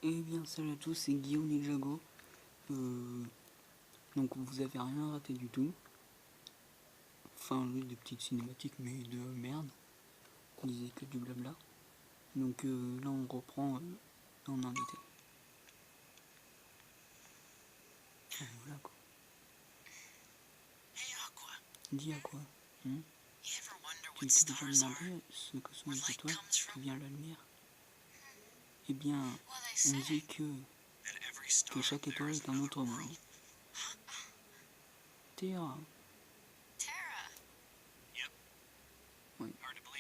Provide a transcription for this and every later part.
Eh bien salut à tous, c'est Guillaume Ninjago. Donc vous avez rien raté du tout. Enfin juste des petites cinématiques mais de merde. On disait que du blabla. Donc là on reprend là on en était. Voilà quoi. Dis à quoi Tu t'es déjà demandé ce que sont les étoiles, d'où vient la lumière? Eh bien, on dit que chaque étoile est un autre monde. Terra. Oui,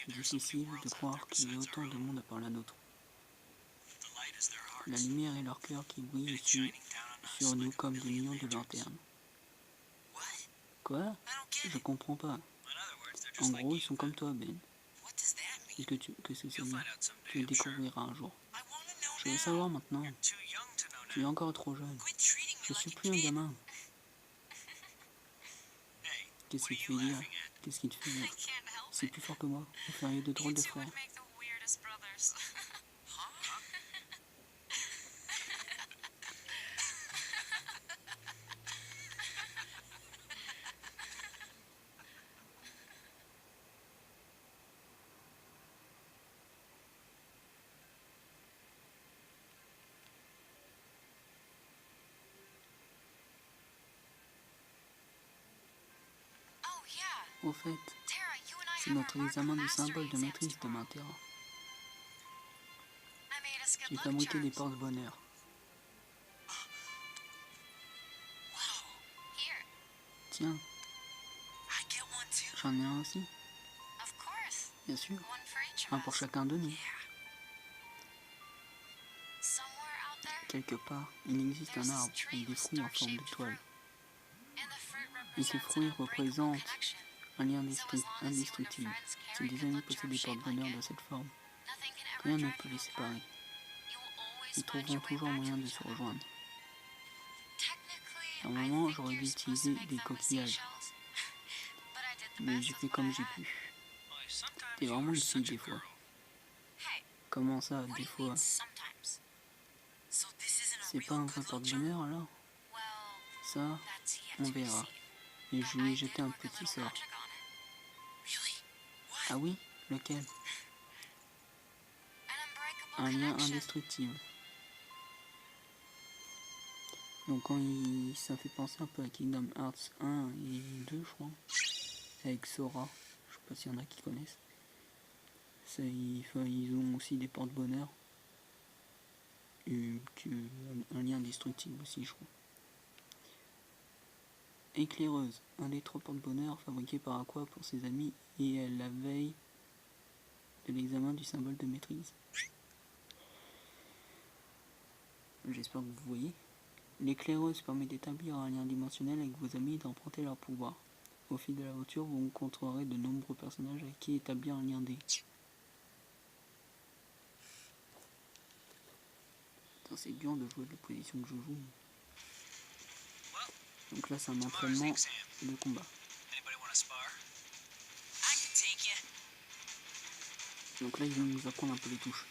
difficile de croire qu'il y ait autant de monde à part la nôtre. La lumière est leur cœur qui brille sur nous comme des millions de lanternes. Quoi? Je comprends pas. En gros, ils sont comme toi, Ben. Qu'est-ce que ça veut dire? Tu le découvriras un jour. Je veux savoir maintenant. Tu es encore trop jeune. Je suis plus un gamin. Qu'est-ce qui te fait dire? Qu'est-ce qui te fait rire? C'est plus fort que moi. Vous feriez de drôles de frères. Au fait, c'est notre examen de symbole de maîtrise demain, Terra. J'ai fabriqué des porte-bonheur. Tiens, j'en ai un aussi. Bien sûr, un pour chacun de nous. Quelque part, il existe un arbre avec des fruits en forme de toile. Et ces fruits représentent un lien indestructible. Si des amis possèdent des porte-bonheur de cette forme, rien ne peut les séparer. Ils trouveront toujours moyen de se rejoindre. Normalement, j'aurais dû utiliser des coquillages, mais j'ai fait comme j'ai pu. T'es vraiment une fille des fois. Comment ça, des fois? C'est pas un vrai porte-bonheur alors? Ça, on verra. Et je lui ai jeté un petit sort. Ah oui? Lequel? Un lien indestructible. Donc quand ça fait penser un peu à Kingdom Hearts 1 et 2 je crois. Avec Sora. Je sais pas s'il y en a qui connaissent. Ils ont aussi des porte-bonheur. Et un lien indestructible aussi je crois. Éclaireuse, un des 3 porte-bonheur fabriqués par Aqua pour ses amis et la veille de l'examen du symbole de maîtrise. J'espère que vous voyez. L'éclaireuse permet d'établir un lien dimensionnel avec vos amis et d'emprunter leur pouvoir. Au fil de l'aventure, vous rencontrerez de nombreux personnages avec qui établir un lien D. C'est dur de jouer de la position que je joue. Donc là, c'est un entraînement de combat. Donc là, ils vont nous apprendre un peu les touches.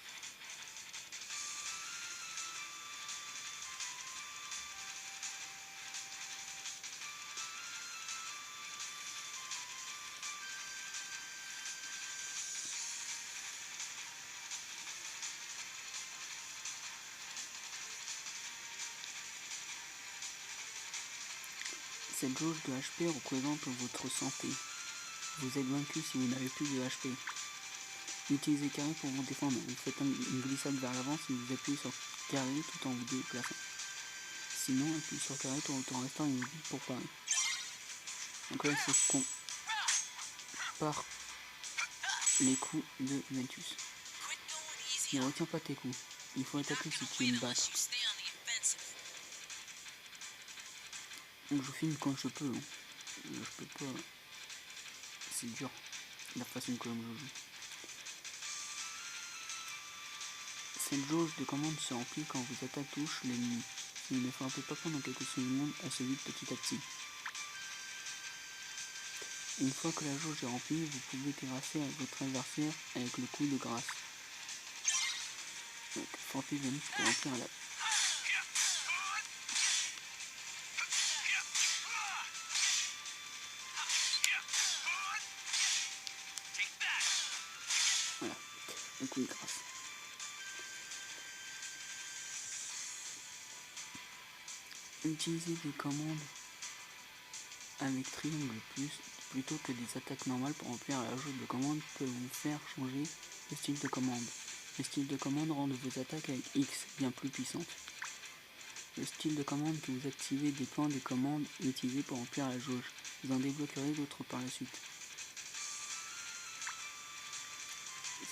Cette jauge de HP représente votre santé. Vous êtes vaincu si vous n'avez plus de HP. Utilisez carré pour vous défendre. Vous faites une glissade vers l'avant si vous appuyez sur carré tout en vous déplaçant. Sinon, appuyez sur carré tout en restant immobile pour parer. Donc là, il faut qu'on part les coups de Ventus. Ne retiens pas tes coups. Il faut attaquer si tu veux me battre. Donc je filme quand je peux. Je peux pas. C'est dur. La façon que je joue. Cette jauge de commande se remplit quand vos attaques touchent l'ennemi. Mais ne frappez pas pendant quelques secondes, elle se vide petit à petit. Une fois que la jauge est remplie, vous pouvez terrasser votre adversaire avec le coup de grâce. Donc, frapper Vénus pour remplir la... Voilà, un coup de grâce. Utiliser des commandes avec triangle plus plutôt que des attaques normales pour remplir la jauge de commande peut vous faire changer le style de commande. Le style de commande rend vos attaques avec X bien plus puissantes. Le style de commande que vous activez dépend des commandes utilisées pour remplir la jauge. Vous en débloquerez d'autres par la suite.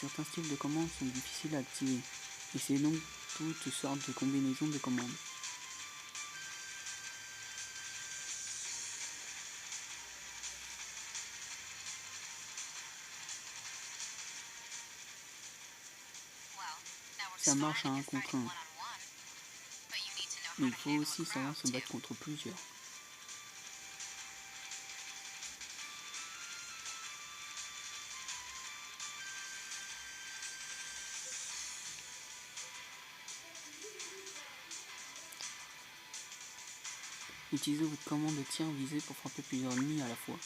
Certains styles de commandes sont difficiles à activer. Essayez donc toutes sortes de combinaisons de commandes. Ça marche à 1 contre 1. Mais il faut aussi savoir se battre contre plusieurs. Utilisez votre commande de tir visée pour frapper plusieurs ennemis à la fois.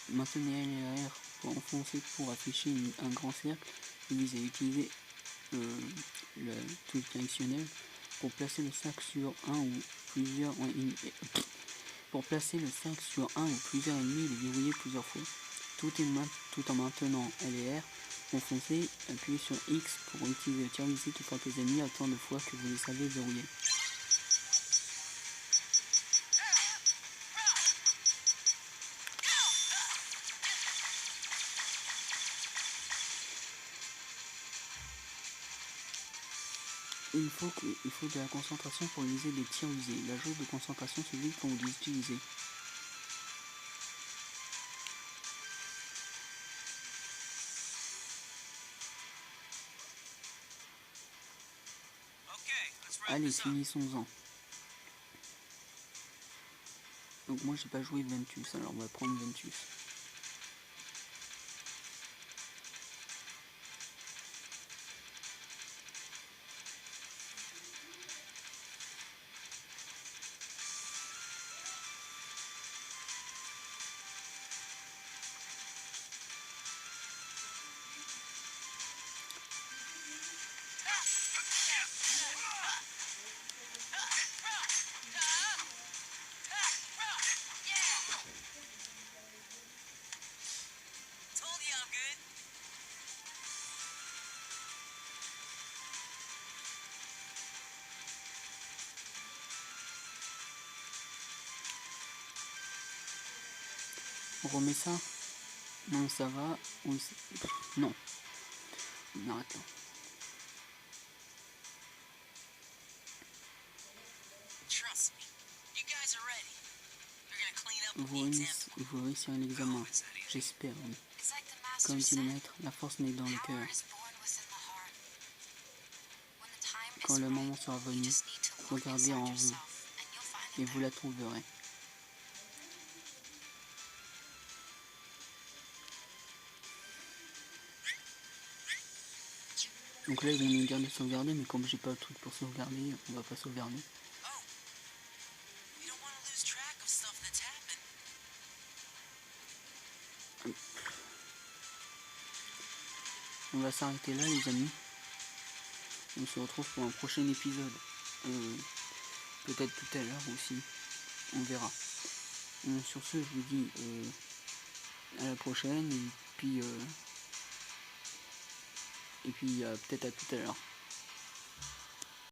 Maintenez L et R pour enfoncer pour afficher un grand cercle et visez. Utilisez le touche directionnelle pour placer le cercle sur un ou plusieurs ennemis. Pour placer le cercle sur un ou plusieurs ennemis et les verrouiller plusieurs fois. Tout en maintenant L et R, enfoncez, appuyez sur X pour utiliser le tir visé qui frappe les ennemis autant de fois que vous les savez verrouiller. Il faut de la concentration pour utiliser des tirs visés. La jauge de concentration se vide quand vous les utilisez. Allez, finissons-en. Donc moi j'ai pas joué Ventus, alors on va prendre Ventus. On remet ça. Non, ça va. Non. On arrête là. Vous réussirez l'examen. J'espère, oui. Comme dit le maître, la force naît dans le cœur. Quand le moment sera venu, regardez en vous et vous la trouverez. Donc là ils vont nous dire de sauvegarder, mais comme j'ai pas le truc pour sauvegarder, on va pas sauvegarder. On va s'arrêter là les amis. On se retrouve pour un prochain épisode. Peut-être tout à l'heure aussi. On verra. Sur ce, je vous dis à la prochaine et puis peut-être à tout à l'heure.